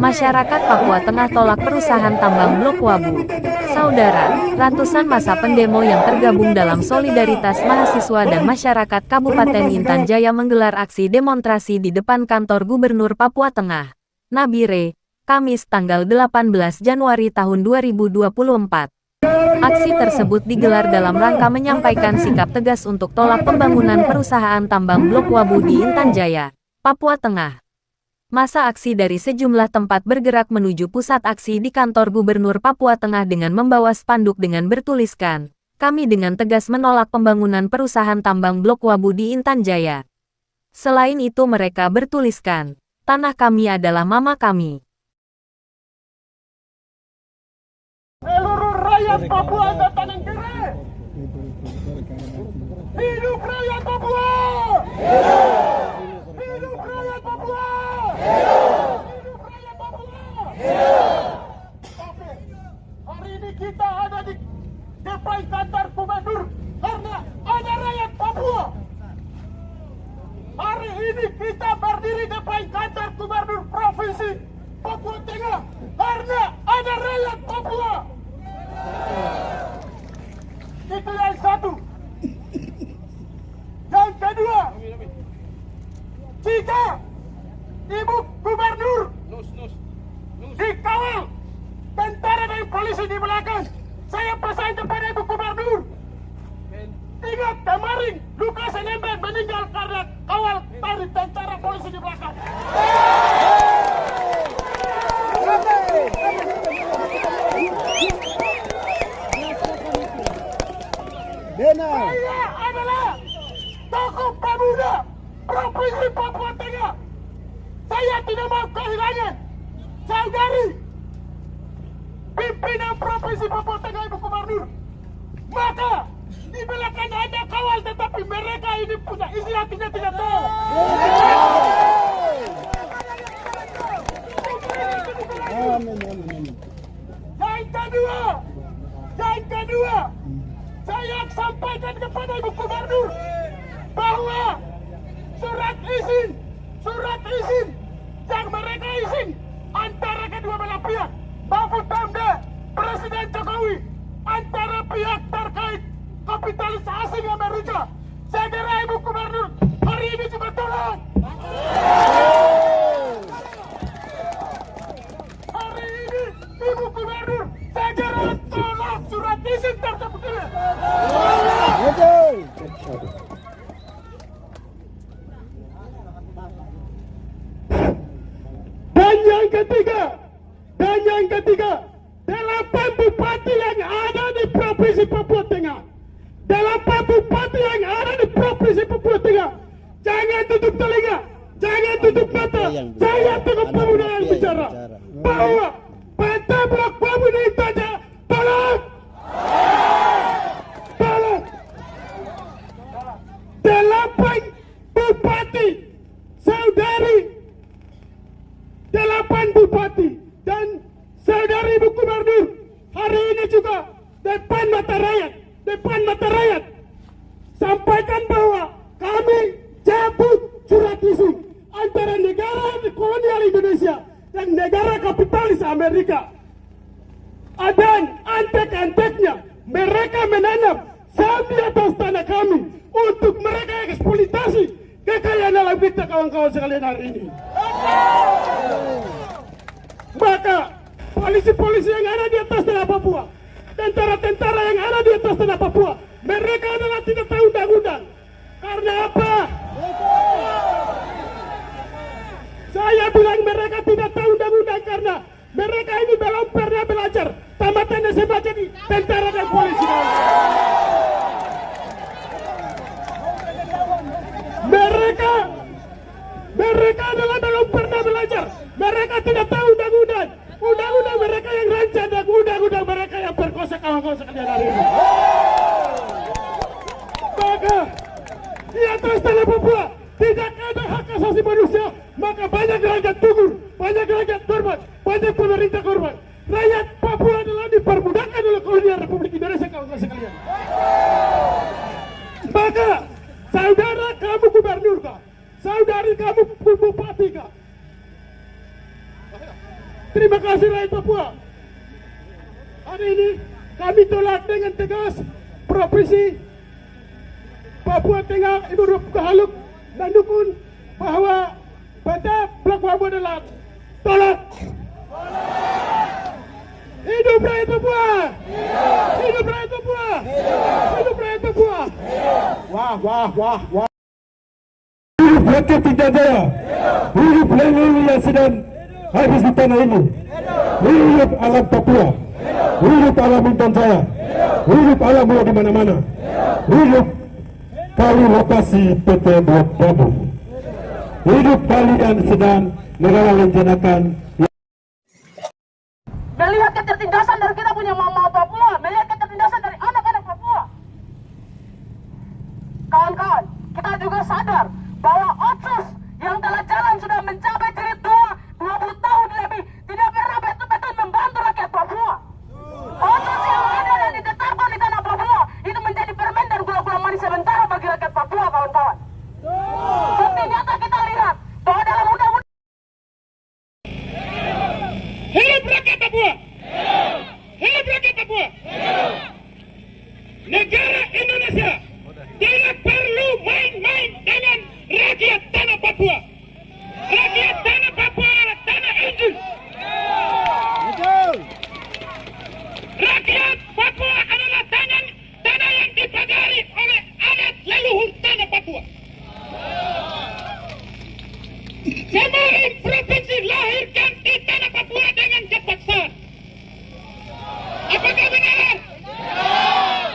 Masyarakat Papua Tengah tolak perusahaan tambang Blok Wabu. Saudara, ratusan massa pendemo yang tergabung dalam solidaritas mahasiswa dan masyarakat Kabupaten Intan Jaya menggelar aksi demonstrasi di depan kantor Gubernur Papua Tengah, Nabire, Kamis tanggal 18 Januari tahun 2024. Aksi tersebut digelar dalam rangka menyampaikan sikap tegas untuk tolak pembangunan perusahaan tambang Blok Wabu di Intan Jaya, Papua Tengah. Massa aksi dari sejumlah tempat bergerak menuju pusat aksi di kantor Gubernur Papua Tengah dengan membawa spanduk dengan bertuliskan, "Kami dengan tegas menolak pembangunan perusahaan tambang Blok Wabu di Intan Jaya." Selain itu mereka bertuliskan, "Tanah kami adalah mama kami." Seluruh rakyat Papua dan tanah kiri. Hidup rakyat Papua! Hidup rakyat Papua! Hidup rakyat Papua! Oke, hari ini kita ada di depan kantor Gubernur karena ada rakyat Papua. Hari ini kita berdiri depan kantor Gubernur Provinsi Papua Tengah karena ada rakyat Papua. Itu yang satu. Yang kedua, jika Ibu Gubernur dikawal tentara dan polisi di belakang, saya pesan kepada Ibu Gubernur, ingat kemarin Lukas NMB meninggal karena kawal dari tentara polisi di belakang. Saya adalah tokoh pemuda Provinsi Papua Tengah. Saya tidak mau kehilangan saudari pimpinan Provinsi Papua Tengah, Ibu Gubernur. Maka di belakang ada kawal, tetapi mereka ini punya isi hatinya tidak tahu. Yang kedua, saya sampaikan kepada Ibu Gubernur bahwa surat izin yang mereka izin antara kedua belah pihak, Mahfud Pemda, Presiden Jokowi, antara pihak terkait kapitalis asing Amerika. Saya kira Ibu Gubernur hari ini juga tolak. Hari ini Ibu Gubernur saya kira tolak surat izin tersebut. Dan yang ketiga, 8 bupati yang ada di Provinsi Papua Tengah. 8 bupati yang ada di Provinsi Papua Tengah. Jangan tutup telinga, jangan tutup mata. Saya tokoh pemuda yang bicara bahwa PT Blok Wabu di Intan Jaya tolak. 8 bupati, saudari 8 bupati dan saudari Ibu Gubernur hari ini juga depan mata rakyat sampaikan bahwa kami cabut surat izin antara negara kolonial Indonesia dan negara kapitalis Amerika. Dan antek-anteknya mereka menanam saham di atas tanah kami untuk mereka eksploitasi kekayaan alam kita, kawan-kawan sekalian hari ini. Maka polisi-polisi yang ada di atas tanah Papua, tentara-tentara yang ada di atas tanah Papua, mereka adalah tidak tahu undang-undang. Karena apa? Saya bilang mereka tidak tahu undang-undang karena mereka ini belum pernah belajar tamatan SMA jadi tentara dan polisi. Mereka adalah belum pernah belajar. Mereka tidak tahu undang-undang. Undang-undang mereka yang rancang dan undang-undang mereka yang perkosa kawan-kawan sekalian hari ini. Maka di atas tanah Papua tidak ada hak asasi manusia. Maka banyak rakyat gugur, banyak rakyat korban, banyak pemerintah korban. Rakyat Papua adalah dipermudahkan oleh kolonial Republik Indonesia, kawan-kawan sekalian. Maka saudara kamu gubernur kah? Saudari kamu bupati kah? terima kasih rakyat Papua. Hari ini kami tolak dengan tegas Provinsi Papua Tengah Ibu Rupka Haluk mendukung bahwa PT Blok Wabu adalah tolak. Hidup rakyat Papua! Hidup rakyat Papua! Hidup rakyat Papua! Wah, wah, wah, wah. Hidup rakyat Intan Jaya! Hidup leluhur yang sedang habis di tanah ini! Hidup alam Papua! Hidup alam Intan Jaya! Hidup alam di mana-mana! Hidup kali lokasi PT Blok Wabu! Hidup kali yang sedang negara rencanakan. Melihat ketertindasan dari kita punya mama Papua, melihat ketertindasan dari anak-anak Papua. Kawan-kawan, kita juga sadar bahwa Otsus yang telah jalan sudah mencapai jilid 20 tahun lebih, tidak pernah betul-betul membantu rakyat Papua. Otsus yang ada dan ditetapkan di tanah Papua itu menjadi permen dan gula-gula manis sementara bagi rakyat Papua, kawan-kawan. Bukti nyata kita lihat bahwa dalam undang-undang Hidup rakyat Papua! Hidup rakyat Papua! Negara Indonesia tidak perlu main-main dengan rakyat tanah Papua. Rakyat tanah Papua adalah tanah injil. Rakyat Papua adalah tanah yang dipagari oleh adat leluhur tanah Papua. Semua provinsi lahirkan di tanah Papua dengan kepaksaan. Apakah benar?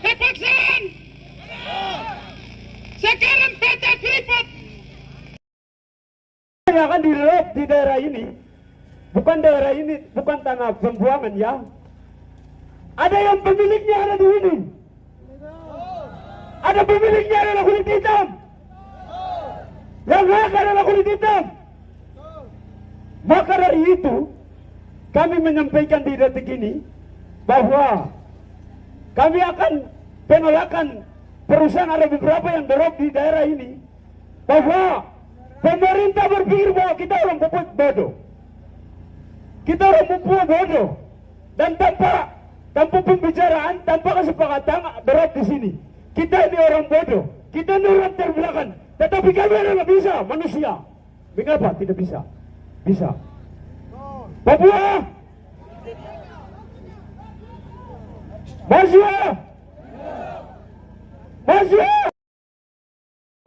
Kepaksaan. Sekarang PT Freeport yang akan direlok di daerah ini, bukan tanah pembuangan ya. Ada yang pemiliknya ada di ini. Ada pemiliknya adalah kulit hitam. Yang hak adalah kulit hitam. Maka dari itu, kami menyampaikan di detik ini bahwa kami akan penolakan perusahaan ada beberapa yang dorong di daerah ini, bahwa pemerintah berpikir bahwa kita orang Papua bodoh. Kita orang Papua bodoh. Dan tanpa pembicaraan, tanpa kesepakatan dorong di sini. Kita ini orang bodoh. Kita ini orang terbelakang. Tetapi kami adalah bisa, manusia. Mengapa tidak bisa? Bisa. Papua! Maju! Maju!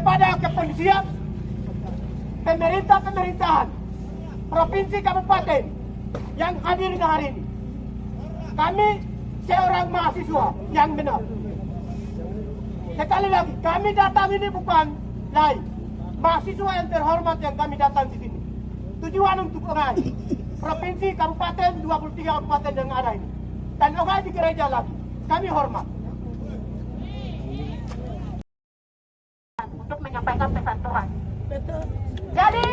pada kepolisian, pemerintahan, provinsi kabupaten yang hadir di hari ini. Kami seorang mahasiswa yang benar. Sekali lagi, kami datang ini bukan lain. Mahasiswa yang terhormat yang kami datang di sini. Tujuan untuk meraih provinsi, kabupaten, 23 kabupaten yang ada ini. Dan orang di gereja lagi. Kami hormat. Untuk menyampaikan pesan Tuhan. Betul. Jadi,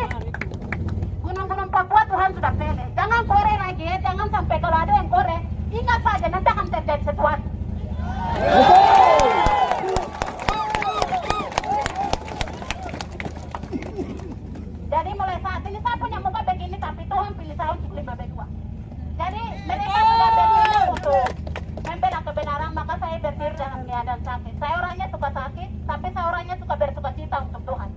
gunung-gunung Papua Tuhan sudah pilih. Jangan korek lagi ya, jangan sampai kalau ada yang korek. Ingat saja, nanti akan terjadi sesuatu. Jadi mulai saat ini saya punya muka begini, tapi Tuhan pilih saya untuk 5B2. Jadi mereka sudah berpikir untuk membela kebenaran, maka saya berdiri dalam keadaan sakit. Saya orangnya suka sakit, tapi saya orangnya suka bersuka cita untuk Tuhan.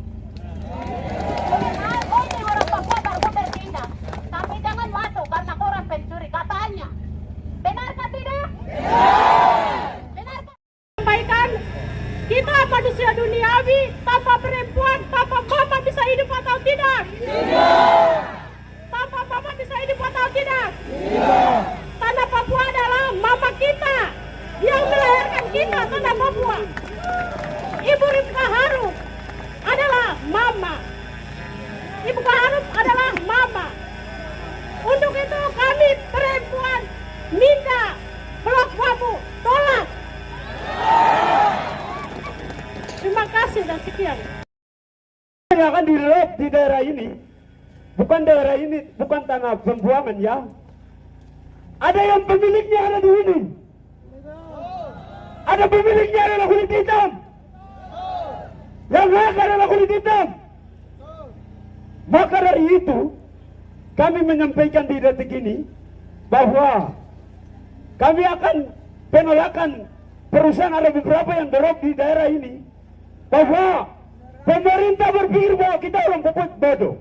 Ini orang Papua baru berpindah, tapi jangan masuk karena orang pencuri, katanya. Benarkah tidak? Benarkah? Sampaikan, kita manusia duniawi, tanpa perempuan, tanpa mama bisa hidup atau tidak? Tidak. Tanpa mama bisa hidup atau tidak? Tidak. Tanah Papua adalah mama kita, yang melahirkan kita, tanah Papua. Ibu Rifka Haruk adalah mama. Ibu Haruk adalah mama. Untuk itu kami perempuan minta Blok Wabu tolak. Terima kasih dan sekian. Yang akan direlok di daerah ini, bukan tanah pembuangan ya. Ada yang pemiliknya ada di ini. Ada pemiliknya adalah kulit hitam. Yang hak adalah kulit hitam. Maka dari itu, kami menyampaikan di detik ini bahwa kami akan penolakan perusahaan ada beberapa yang drop di daerah ini, bahwa pemerintah berpikir bahwa kita orang Papua bodoh,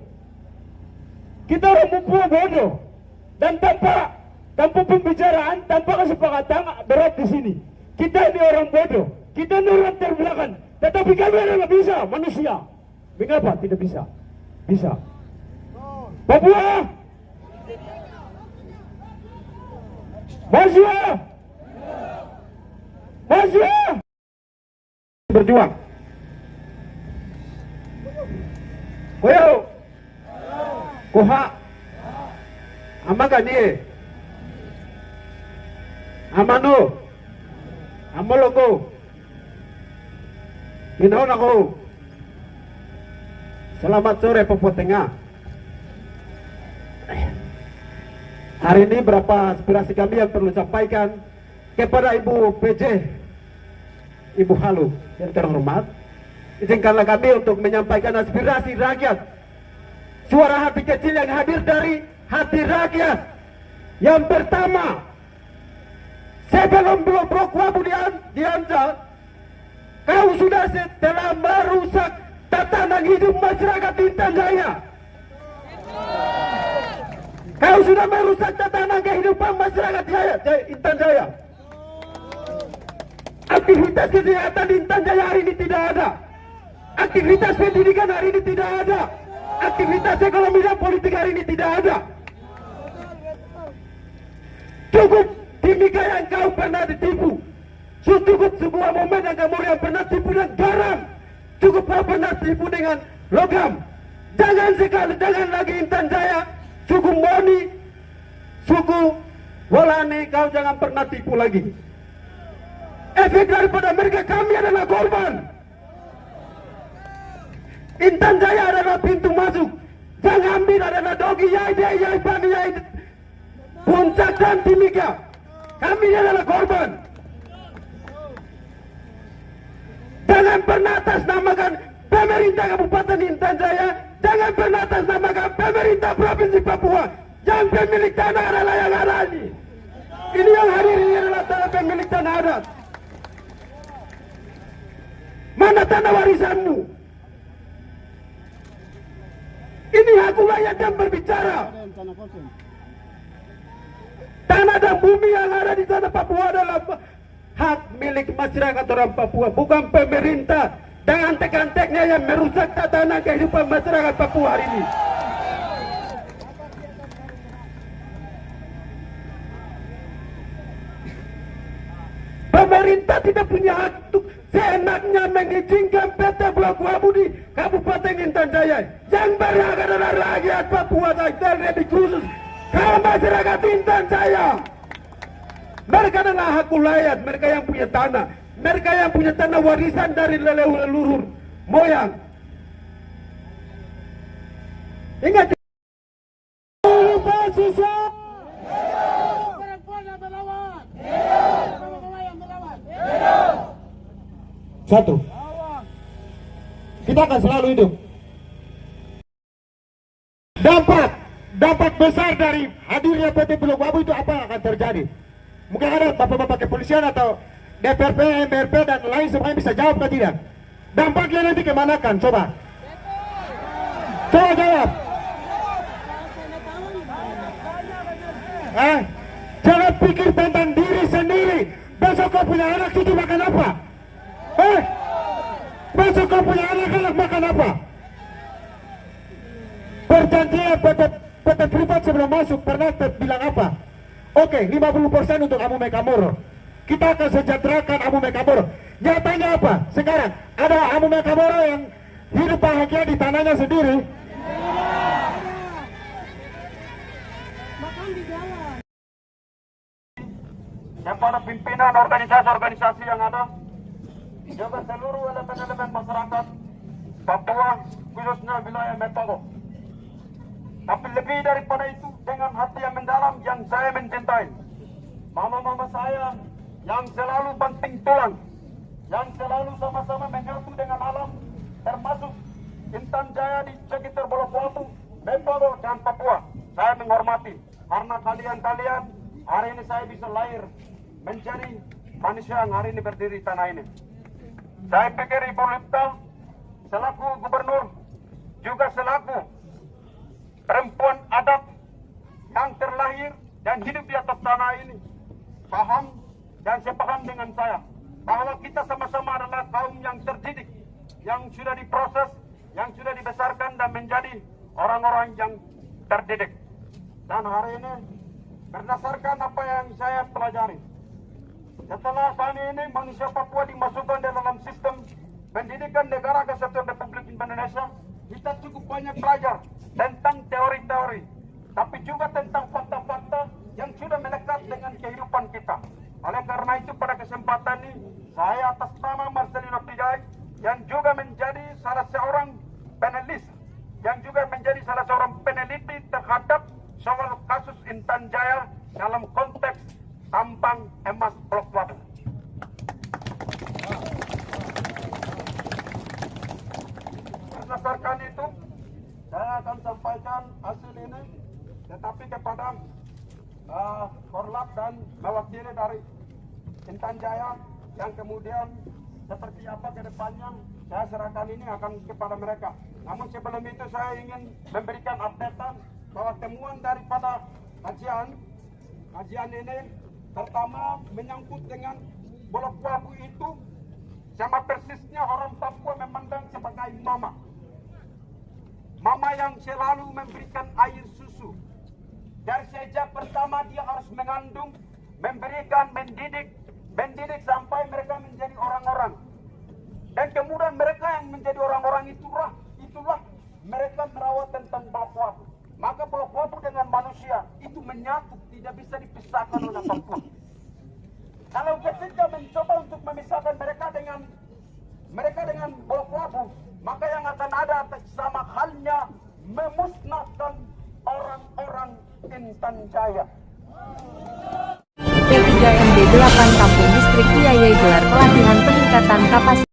kita orang Papua bodoh, dan tanpa pembicaraan, tanpa kesepakatan drop di sini. Kita ini orang bodoh, kita ini orang terbelakang, tetapi kami adalah bisa manusia. Mengapa tidak bisa? Bisa. Papua, Masya, Masya, berjuang. Koyo, kuha, amagani, amano, amologo, ginaon ako. Selamat sore Papua Tengah. Hari ini berapa aspirasi kami yang perlu sampaikan kepada Ibu PJ, Ibu Halu yang terhormat. Izinkanlah kami untuk menyampaikan aspirasi rakyat, suara hati kecil yang hadir dari hati rakyat. Yang pertama, sebelum Blok Wabu dianjak, kau sudah telah merusak tatanan hidup masyarakat Intan Jaya. Kau sudah merusak tatanan kehidupan masyarakat Intan Jaya. Aktivitas kesehatan Intan Jaya hari ini tidak ada. Aktivitas pendidikan hari ini tidak ada. Aktivitas ekonomi dan politik hari ini tidak ada. Cukup Timika yang kau pernah ditipu. Cukup sebuah momen yang kamu yang pernah tipu dengan garam. Cukup kau pernah tipu dengan logam. Jangan lagi Intan Jaya, suku Moni, suku Walani, kau jangan pernah tipu lagi. Efek daripada mereka, kami adalah korban. Intan Jaya adalah pintu masuk. Jangan ambil adalah Dogi, Yai, Bani, Yai, Puncak dan Timika. Kami adalah korban. Jangan pernah atasnamakan pemerintah Kabupaten Intan Jaya. Jangan pernah atasnamakan pemerintah Provinsi Papua. Yang pemilik tanah adalah yang ada ini. Ini yang hadir ini adalah tanah pemilik tanah adat. Mana tanah warisanmu? Ini hak rakyat yang berbicara. Tanah dan bumi yang ada di tanah Papua adalah hak milik masyarakat orang Papua, bukan pemerintah dengan antek-anteknya yang merusak tatanan kehidupan masyarakat Papua hari ini. Pemerintah tidak punya hak untuk seenaknya mengizinkan PT Blok Wabu di Kabupaten Intan Jaya. Yang berhak adalah rakyat Papua dan lebih khusus kaum masyarakat Intan Jaya. Mereka adalah hak rakyat, mereka yang punya tanah, mereka yang punya tanah warisan dari leluhur moyang. Ingat, satu, kita akan selalu hidup. Dampak besar dari hadirnya PT Blok Wabu itu apa yang akan terjadi? Mungkin ada bapak-bapak kepolisian atau DPRP, MPRP dan lain semuanya bisa jawab atau tidak? Dampaknya nanti kemana kan? Coba jawab. Jangan pikir tentang diri sendiri. Besok kau punya anak cucu makan apa? Besok kau punya anak makan apa? Perjanjian PT privat sebelum masuk pernah bilang apa? Oke, 50% untuk Amu Mekamoro. Kita akan sejahterakan Amu Mekamoro. Nyatanya apa? Sekarang ada Amu Mekamoro yang hidup bahagia di tanahnya sendiri. Kepada pimpinan organisasi-organisasi yang ada, juga seluruh elemen-elemen masyarakat Papua, khususnya wilayah Metogo. Tapi lebih daripada itu, dengan hati yang mendalam yang saya mencintai, mama-mama saya yang selalu banting tulang, yang selalu sama-sama menyatu dengan alam, termasuk Intan Jaya di sekitar Blok Wabu, Metogo dan Papua. Saya menghormati. Karena kalian hari ini saya bisa lahir menjadi manusia yang hari ini berdiri di tanah ini. Saya pikir Ibu Lipta selaku gubernur juga selaku perempuan adat yang terlahir dan hidup di atas tanah ini paham dan sepaham dengan saya bahwa kita sama-sama adalah kaum yang terdidik, yang sudah diproses, yang sudah dibesarkan dan menjadi orang-orang yang terdidik. Dan hari ini berdasarkan apa yang saya pelajari, setelah kami ini manusia Papua dimasukkan dalam sistem pendidikan Negara Kesatuan Republik Indonesia, kita cukup banyak belajar tentang teori-teori, tapi juga tentang fakta-fakta yang sudah melekat dengan kehidupan kita. Oleh karena itu pada kesempatan ini, saya atas nama Marcelino Pijai yang juga menjadi salah seorang panelis, yang juga menjadi salah seorang peneliti terhadap soal kasus Intan Jaya dalam konteks tambang emas Blok Wabu. Berdasarkan itu, saya akan sampaikan hasil ini, tetapi kepada Korlap dan mewakili dari Intan Jaya yang kemudian seperti apa ke depannya saya serahkan ini akan kepada mereka. Namun sebelum itu saya ingin memberikan updatean bahwa temuan daripada kajian ini pertama menyangkut dengan Blok Wabu itu sama persisnya orang Papua memandang sebagai mama yang selalu memberikan air susu. Dari sejak pertama dia harus mengandung, memberikan, mendidik sampai mereka menjadi orang-orang. Dan kemudian mereka yang menjadi orang-orang itulah mereka merawat tentang Blok Wabu. Maka Blok Wabu dengan manusia itu menyatu, tidak bisa dipisahkan oleh apapun. Kalau ketika mencoba untuk memisahkan mereka dengan Blok Wabu, maka yang akan ada sama halnya memusnahkan orang-orang Intan Jaya. P3MD 8 Kampung Distrik Kiai gelar pelatihan peningkatan kapasitas